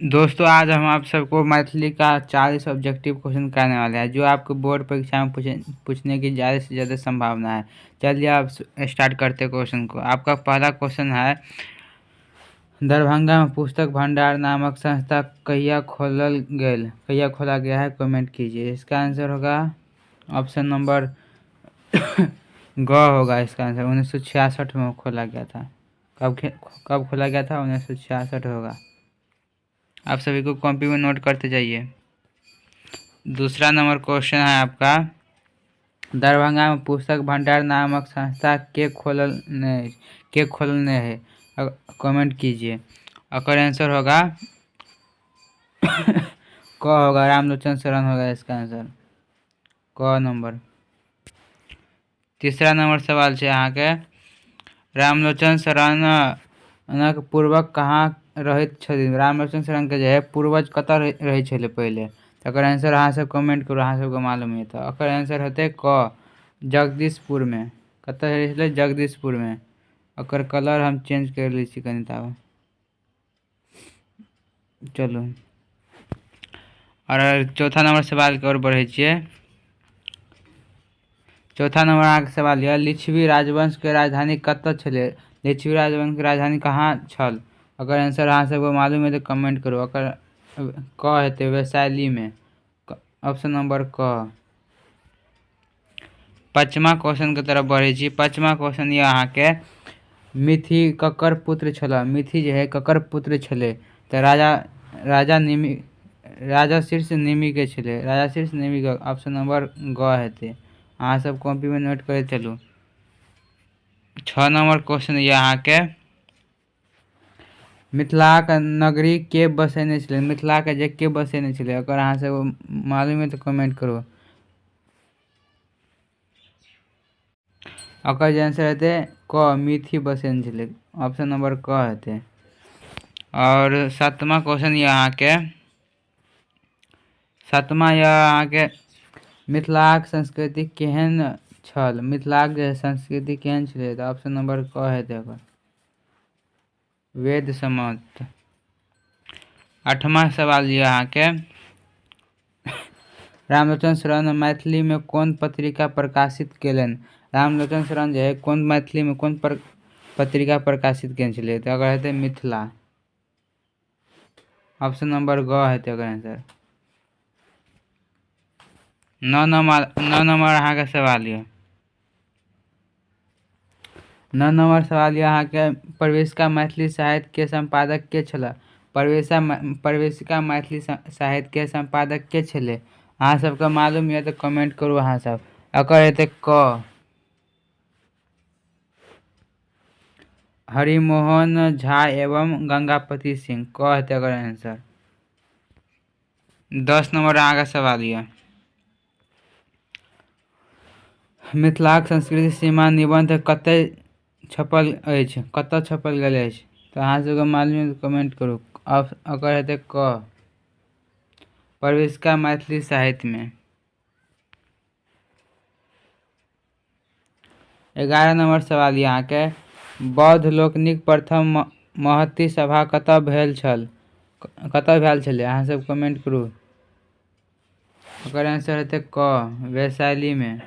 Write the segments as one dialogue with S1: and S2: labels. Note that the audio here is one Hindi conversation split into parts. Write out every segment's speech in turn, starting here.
S1: दोस्तों आज हम आप सबको मैथिली का 40 ऑब्जेक्टिव क्वेश्चन करने वाले हैं जो आपको बोर्ड परीक्षा में पूछने की ज़्यादा से ज़्यादा संभावना है। चलिए आप स्टार्ट करते हैं क्वेश्चन को। आपका पहला क्वेश्चन है, दरभंगा में पुस्तक भंडार नामक संस्था कहिया खोला गया है, कमेंट कीजिए। इसका आंसर होगा ऑप्शन नंबर ग होगा। इसका आंसर 1966 में खोला गया था। कब खोला गया था? 1966 होगा। आप सभी को कॉपी में नोट करते जाइए। दूसरा नंबर क्वेश्चन है आपका, दरभंगा में पुस्तक भंडार नामक संस्था के खोलने है, कमेंट कीजिए। और आंसर होगा क होगा, रामलोचन शरण होगा इसका आंसर, क नंबर। तीसरा नंबर सवाल है यहाँ के, रामलोचन शरणक पूर्वक कहाँ रहैत छथिन? रामलोचन शरण के जो है पूर्वज कतऽ रहै छलै पहले? तकर आंसर अहाँ सब कमेंट करू, अहाँ सबके मालूम है तो। एकर आंसर होते क, जगदीशपुर में। कतऽ रहै छलै? जगदीशपुर में। एकर कलर हम चेंज कर लै छी कनि ताबे। चलू और चौथा नंबर सवाल की ओर बढ़ै छियै। चौथा नंबर अहाँके सवाल यऽ, लिच्छवी राजवंश के राजधानी कतऽ छलै? लिच्छवी राजवंश के राजधानी कहाँ छल? अगर आंसर अहाँ सबको मालूम है तो कमेंट करो। अगर क हेतै वैशाली में, ऑप्शन नंबर क। पांचवा क्वेश्चन के तरफ बढ़ै छी। पांचवा क्वेश्चन ये अहाँ के, मिथि ककर पुत्र छल? मिथि जो है ककर पुत्र छलै? तो राजा शीर्ष नेमि के छलै। राजा शीर्ष नेमि के ऑप्शन नंबर ग हेतै। अहाँ सब कॉपी में नोट करे चलू। 6 नंबर क्वेश्चन ये अहाँ के, मिथिलाक नगरी के बसेने छलै? मिथिलाक जे के बसेने छलै? अगर अहाँ सब मालूम है तो कमेंट करो। अकर जे आंसर हेतै क, मिथि बसेने छलै, ऑप्शन नंबर क हेतै। और सातवां क्वेश्चन ये अहाँ के, सातवां यह अहाँ के, मिथिलाक संस्कृति केहन छल? मिथिलाक जे संस्कृति केहन छलै? तो ऑप्शन नंबर क हेतै ओकर, वेद सम्मत। आठवां सवाल ये अहाँ के, रामलोचन शरण मैथिली में कौन पत्रिका प्रकाशित केलनि? रामलोचन शरण जो है कौन मैथिली में कौन पत्रिका प्रकाशित केने छलै? तो अगर हेतै मिथिला, ऑप्शन नंबर ग हेतै ओकर आंसर। 9 नंबर अहाँ के सवाल ये। 9 नंबर सवाल ये अहाँ के, प्रवेशिका मैथिली साहित्य के संपादक के छल? प्रवेशिका मैथिली साहित्य के संपादक के छलै? अहाँ सबके मालूम है तो कमेंट करू अहाँ सब। एकर हेतै क, हरिमोहन झा एवं गंगापति सिंह, क हेतै एकर आंसर। 10 नंबर अहाँ के सवाल ये, मिथिलाक संस्कृति सीमा निबंध कतय छपल अछि? कतऽ छपल गेल अछि? तो अहाँ सबके मालूम है तो कमेंट करू। अकर हेतै क, प्रवेशिका मैथिली साहित्य में। 11 नंबर सवाल यहाँ के, बौद्ध लोकनिक प्रथम महती सभा कतऽ भेल छल? कतऽ भेल छलै? अहाँ सब कमेंट करू। ओकर आंसर हेतै क, वैशाली में।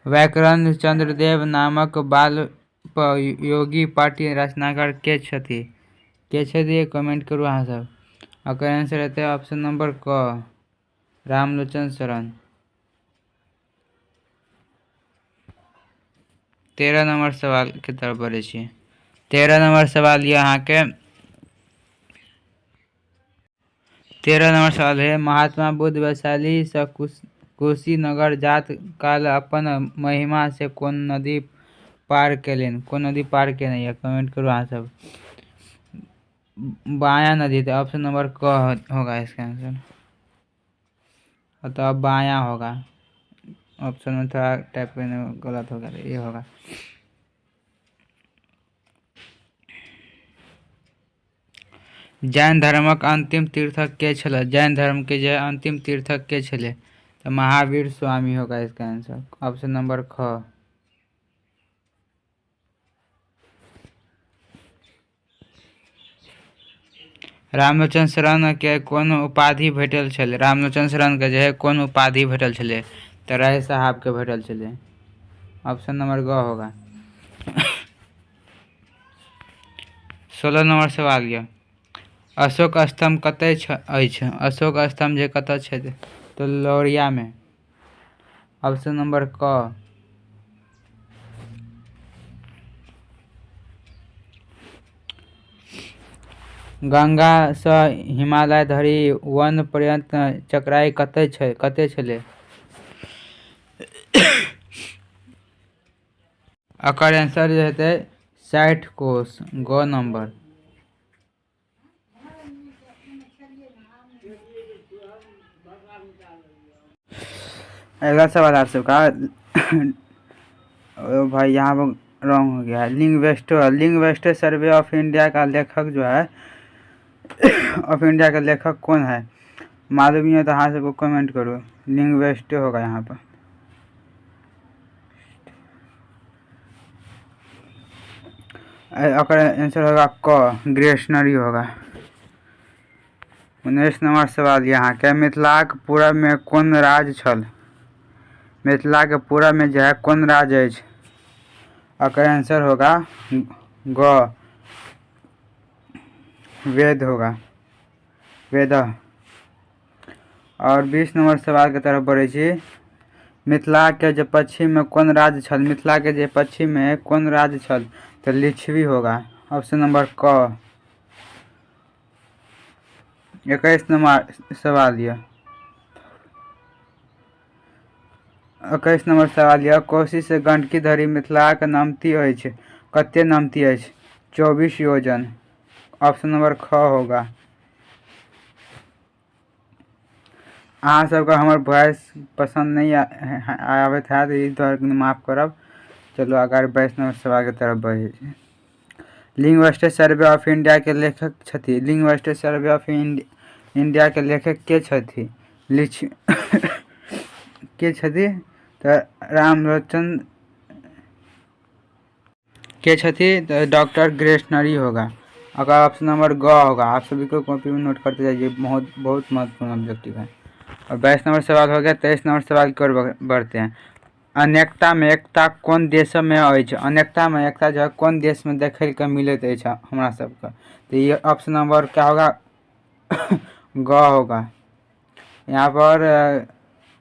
S1: व्याकरण चंद्रदेव नामक बालपयोगी पाठी रचनाकार के छथि? के छथि कमेंट करू अहाँ सब। ओकर आंसर हेतै ऑप्शन नंबर क, रामलोचन शरण। 13 नंबर सवाल के तरफ बढ़े छी। 13 नंबर सवाल ये अहाँ के, 13 नंबर सवाल है, महात्मा बुद्ध वैशाली से कुशीनगर जात काल अपन महिमा से कौन नदी पार केलनि? कौन नदी पार केने ये? कमेंट करो अहाँ सब। बाया नदी, तो ऑप्शन नंबर क होगा इसका आंसर, तो अब बाया होगा। ऑप्शन में थोड़ा टाइप करने गलत होगा, ये होगा। जैन धर्मक अंतिम तीर्थक के छल? जैन धर्म के जो अंतिम तीर्थक के छले? तो महावीर स्वामी होगा इसका आंसर, ऑप्शन नंबर ख। रामलोचन शरण के कोन उपाधि भेटल छलै? रामलोचन शरण के जे है कोन उपाधि भेटल छलै? तो राय साहब के भेटल छलै। ऑप्शन नंबर ग होगा। 16 नंबर सवाल यऽ अशोक स्तंभ कतय अछि? अशोक स्तंभ जे कतय छै तो लौरिया में। ऑप्शन नंबर क। गंगा सँ हिमालय धरि वन पर्यंत चक्राई कते छलै? एकर आंसर जे हेतै 60 कोस। ग नंबर। अगला सवाल आप सबका भाई यहाँ पर रॉन्ग हो गया है। लिंग्वेस्टो सर्वे ऑफ इंडिया का लेखक जो है ऑफ इंडिया का लेखक कौन है? मालूम नहीं है तो हाँ सबको कमेंट करो। लिंग्वेस्टो होगा यहाँ पर। आंसर होगा क। ग्रेशनरी होगा। 19 नंबर सवाल यहाँ के मिथिलाक पूरब में कोन राज छल? मिथिला के पूरब में जो है कोन राज है? अकर आंसर होगा ग। वेद होगा। वेद। और 20 नंबर सवाल के तरफ बढ़े छी। मिथिला के जो पश्चिम में कौन राज्य छल? मिथिला के जो पश्चिम में कौन राज्य छल? तो लिच्छवी होगा। ऑप्शन नंबर क। 21 नंबर सवाल यह 21 नंबर सवाल यह कोशी से गंडकी धरि मिथिलाक नमती अछि कते नमती अछि? 24 योजन। ऑप्शन नंबर ख होगा। अहाँ सबका हमार वॉइस पसंद नहीं आबत है तो इस द्वारा माफ करब। चलो अगर 22 नंबर सवाल के तरफ बढ़े। लिंग्वेस्टो सर्वे ऑफ इंडिया के लेखक छथि। लिंग्वेस्टो सर्वे ऑफ इंडिया के लेखक के छथि? के छथि? तो रामलोचन के छथि तो डॉक्टर ग्रेशनरी होगा। अगर ऑप्शन नंबर ग होगा। आप सभी को कॉपी में नोट करते जाइए। बहुत महत्वपूर्ण ऑब्जेक्टिव है। और 22 नंबर सवाल हो गया। 23 नंबर सवाल की ओर बढ़ते हैं। अनेकता में एकता कौन देश में अछि? अनेकता में एकता जो है कौन देश में देखे के मिलत अछि हमरा सबका? तो ये ऑप्शन नंबर क्या होगा? ग होगा। यहाँ पर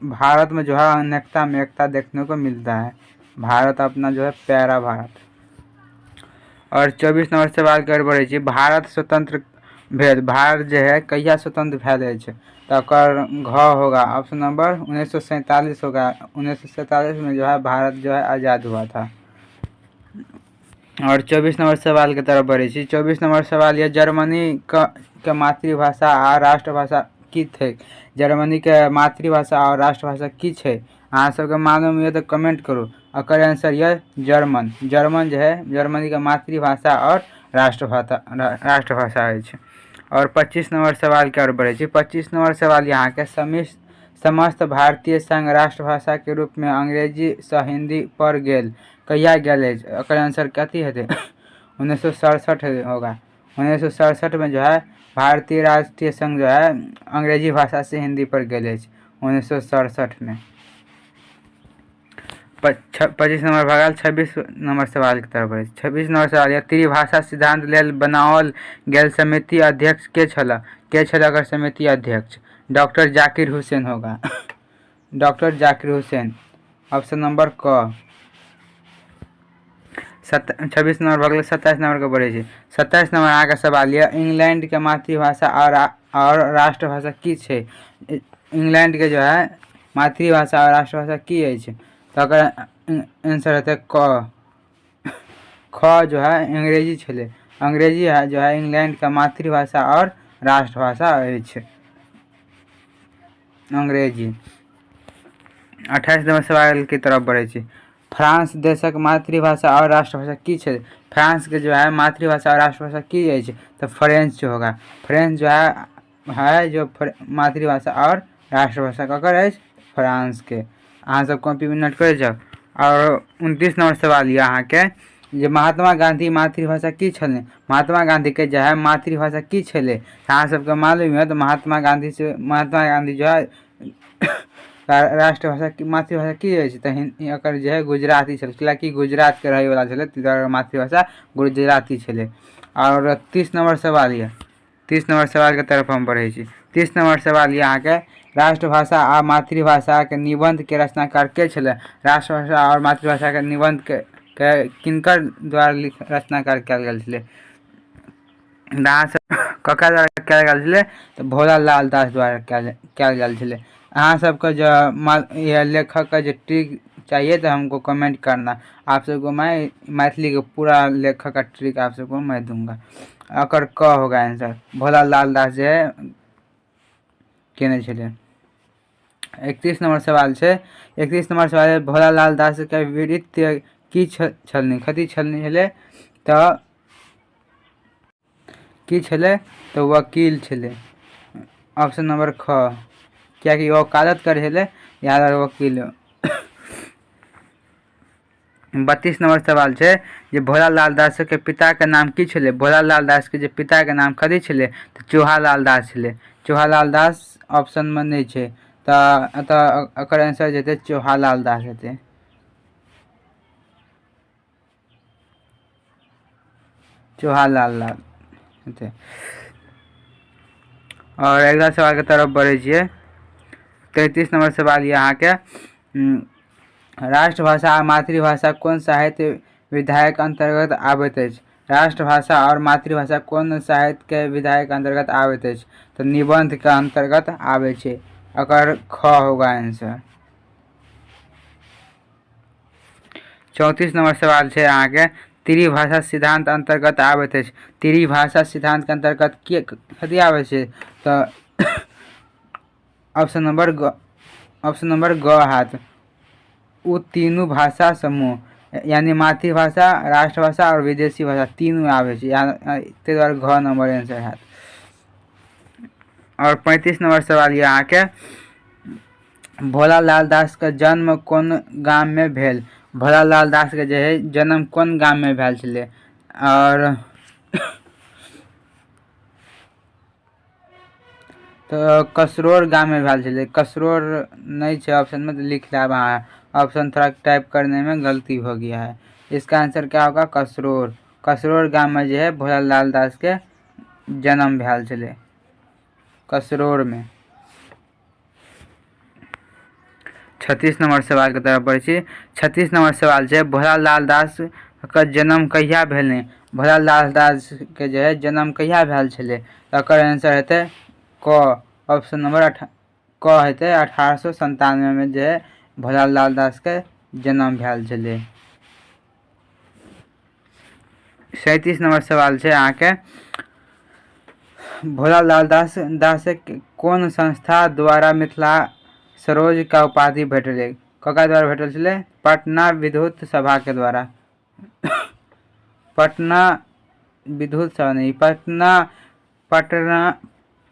S1: भारत में जो है अनेकता में एकता देखने को मिलता है। भारत अपना जो है प्यारा भारत। और 24 नंबर सवाल की ओर बढ़े। भारत स्वतंत्र भेल। भारत जो है कहिया स्वतंत्र भेल अछि? तो घ होगा। ऑप्शन नंबर 1947 होगा। 1947 में जो है भारत जो है आज़ाद हुआ था। और 24 नंबर सवाल की तरफ बढ़े। 24 नंबर सवाल यह जर्मनी का मातृभाषा और राष्ट्रभाषा की थे? जर्मनी के मातृभाषा और राष्ट्रभाषा की है? अहाँ सबके मालूम है तो कमेंट करो। अकर आंसर यह जर्मन। जर्मन जो है जर्मनी का मातृभाषा और राष्ट्रभाषा है। और 25 नंबर सवाल की ओर बढ़े। 25 नंबर सवाल यहाँ के समस्त भारतीय संघ राष्ट्रभाषा के रूप में अंग्रेजी से हिंदी पर गेल कहिया गेल? अकर आंसर कथी है? 1967 होगा। 1967 में जो है भारतीय राष्ट्रीय संघ जो है अंग्रेजी भाषा से हिंदी पर गेल 1967 में। 25 नंबर भगल। 26 नंबर सवाल की तरफ बढ़े। 26 नंबर सवाल त्रिभाषा सिद्धांत लेल बनाओल गेल समिति अध्यक्ष के छला? के छला अगर समिति अध्यक्ष? डॉक्टर जाकिर हुसैन होगा। Doctor Zakir Hussain. Option number क। 26 नंबर भगल। 27 नंबर के बढ़े। 27 नंबर आगे सवाल यह इंग्लैंड के मातृभाषा और राष्ट्रभाषा की है? इंग्लैंड के जो है मातृभाषा और राष्ट्रभाषा की है? तो अगर आंसर होता है क। ख जो है अंग्रेजी छले। अंग्रेजी है जो है इंग्लैंड का मातृभाषा और राष्ट्रभाषा है अंग्रेजी। 28 नंबर सवाल की तरफ बढ़े। फ्रांस देशक मातृभाषा और राष्ट्रभाषा की है? फ्रांस के जो है मातृभाषा और राष्ट्रभाषा की है? तो फ्रेंच जो होगा। फ्रेंच जो है जो मातृभाषा और राष्ट्रभाषा ककर है? फ्रांस के। अहाँ सब कॉपी में नोट कर जाओ। और 29 नंबर सवाल यहाँ के जे महात्मा गांधी मातृभाषा की छलै, महात्मा गांधी के जो है मातृभाषा की छलै, अहाँ सबके मालूम है। तो महात्मा गांधी जो है राष्ट्रभाषा की मातृभाषा की होइ छै, तऽ एकर जो है गुजराती छलै, कियाकि गुजरात के रहे वाला छलै, ताहि दुआरे मातृभाषा गुजराती छलै। और 30 नंबर सवाल ये, 30 नंबर सवाल के तरफ हम बढ़े छी। 30 नंबर सवाल ये अहाँके राष्ट्रभाषा आ मातृभाषा के निबंध के रचनाकार के छलै। राष्ट्रभाषा और मातृभाषा के निबंध के किनकर द्वारा रचनाकार कयल गेल छलै, ककर द्वारा कयल गेल छलै, तऽ भोला लाल दास द्वारा कयल गेल छलै। अहाँ सबके जो ये लेखक का जो ट्रिक चाहिए तो हमको कमेंट करना, आप सबको मैं मैथिली के पूरा लेखक का ट्रिक आप सबको मैं दूंगा। अकर क होगा आंसर, भोला लाल दास जो है केने छलै। 31 नंबर सवाल छै, 31 नंबर सवाल भोला लाल दास के वृत्ति की छलनी, कथी छलनी छलै, तऽ की छलै, तऽ वकील छलै। ऑप्शन नंबर ख, कियाकि वकालत करे छलै, यहाँ वकील। 32 नंबर सवाल छै जे भोला लाल दास के पिता के नाम की छलै। भोला लाल दास के जे पिता के नाम कथी छलै, तऽ चोहा लाल दास छलै। चोहा लाल दास ऑप्शन में नहीं छै, तऽ एकर आंसर जेतै चोहा लाल दास हेतै। चोहा लाल हेतै। और अगला सवाल के तरफ बढ़े छियै। 33 नंबर सवाल ये अहाँ के राष्ट्रभाषा आ मातृभाषा कोन साहित्य विधायक अंतर्गत आबैत अछि। राष्ट्रभाषा और मातृभाषा कोन साहित्य के विधायक अंतर्गत आबैत अछि, तो निबंध के अंतर्गत आबै छै। अकर ख होगा आंसर। 34 नंबर सवाल छै अहाँ के त्रिभाषा सिद्धांत अंतर्गत आबैत अछि। त्रिभाषा सिद्धांत के अंतर्गत कथी आबै छै, तऽ ऑप्शन नंबर ग हाथ, उ तीनों भाषा समूह, यानी मातृभाषा, राष्ट्रभाषा और विदेशी भाषा तीनों आबै छै, ताहि दुआरे घ नंबर आंसर है। और 35 नंबर सवाल ये अहाँ के भोला लाल दास के जन्म कोन गाम में भेल। भोला लाल दास के जो है जन्म कोन गाम में भेल छलै, और तो कसरोर गाम में भेल छलै। कसरोर नहीं है ऑप्शन में, तो लिख लेब अहाँ, ऑप्शन थोड़ा टाइप करने में गलती हो गया है। इसका आंसर क्या होगा, कसरोर। कसरोर गाम में जो है भोला लाल दास के जन्म भेल छलै, कसरोर में। 36 नंबर सवाल के तरफ बढ़े छी। 36 नंबर सवाल है भोला लाल दास का जन्म कहिया भेलै। भोला लाल दास के जो है जन्म कहिया भेल छलै, एकर आंसर हेतै क, ऑप्शन नंबर क हेतै। 1897 में जो है भोला लाल दास के जन्म भेल छलै। 37 नंबर सवाल है अहाँ के भोला लाल दास कोन संस्था द्वारा मिथिला सरोज का उपाधि भेटलै। ककरा द्वारा भेटल छलै, पटना विद्युत सभा के द्वारा। पटना विद्युत सभा नहीं,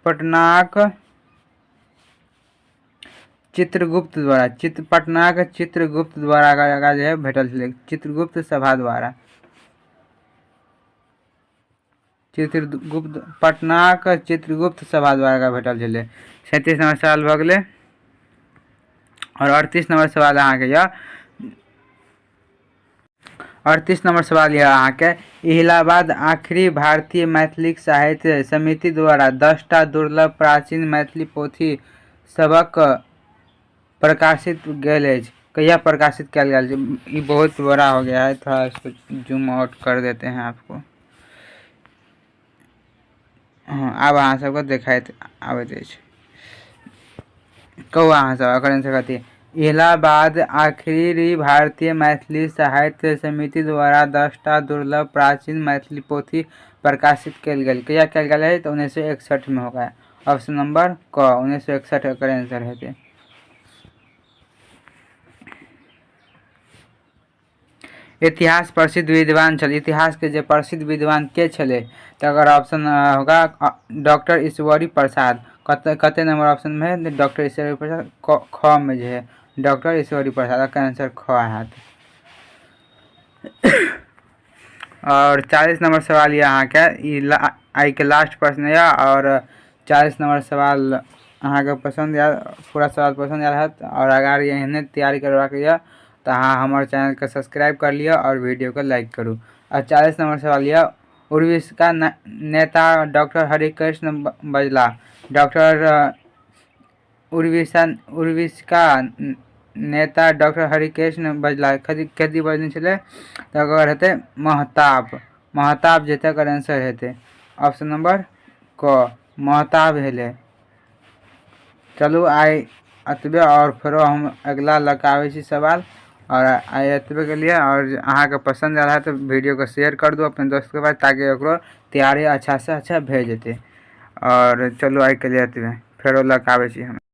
S1: पटनाक चित्रगुप्त द्वारा, पटनाक चित्रगुप्त द्वारा जो है भेटल छलै, चित्रगुप्त सभा द्वारा। पटनाक चित्रगुप्त सभा द्वारा भेटल छलै। 37 नंबर सवाल भऽ गेलै। और 38 नंबर सवाल अहाँ के यऽ, 38 नंबर सवाल यह अहाँ के इलाहाबाद आखिरी भारतीय मैथिली साहित्य समिति द्वारा 10टा दुर्लभ प्राचीन मैथिली पोथी सबक प्रकाशित गेल अछि, कहिया प्रकाशित कयल गेल छै। ये बहुत बड़ा हो गया है, थोड़ा इसको जूम आउट कर देते हैं आपको। हाँ, अब अहाँ सबको देखाइत आबैत अछि। कहू अहाँ सब एकर आंसर कथी। इलाहाबाद आखिरी भारतीय मैथिली साहित्य समिति द्वारा 10टा दुर्लभ प्राचीन मैथिली पोथी प्रकाशित कयल गेल, कहिया कयल गेल है, तो 1961 में होगा। ऑप्शन नंबर क 1961 एकर आंसर हेतै। इतिहास प्रसिद्ध विद्वान छल, इतिहास के जो प्रसिद्ध विद्वान के छले, तो अगर ऑप्शन होगा डॉक्टर ईश्वरी प्रसाद। कते नंबर ऑप्शन में है, डॉक्टर ईश्वरी प्रसाद, ख में जो है डॉक्टर ईश्वरी प्रसाद का आंसर ख है। और 40 नंबर सवाल ये अहाँ के आई के लास्ट प्रश्न है। और 40 नंबर सवाल अहाँ के पसंद आयल, पूरा सवाल पसंद आयल है और अगर एहने तैयारी करबाक यऽ तो अहाँ हमारे चैनल के सब्सक्राइब कर लिया और वीडियो को लाइक करूँ। और 40 नंबर सवाल यऽ उर्विका नेता डॉक्टर हरिकृष्ण बजला। डॉक्टर उर्विका नेता डॉक्टर हरिकृष्ण बजला कथी बजने छलै तो अगर हेतै महताब। महताब जेतै अगर आंसर हेतै ऑप्शन नंबर क महताब हेले। चलू आइ एतबे और फेरो हम अगला लऽ आबै छी सवाल। और आइ एतबे के लिए। और अहाँ के पसंद आयल है तो वीडियो को शेयर कर दो अपने दोस्त के पास ताकि ओकरो तैयारी अच्छा से अच्छा भए जेतै। और चलू आइ के लिए एतबे, फेरो लऽ आबै छी हम।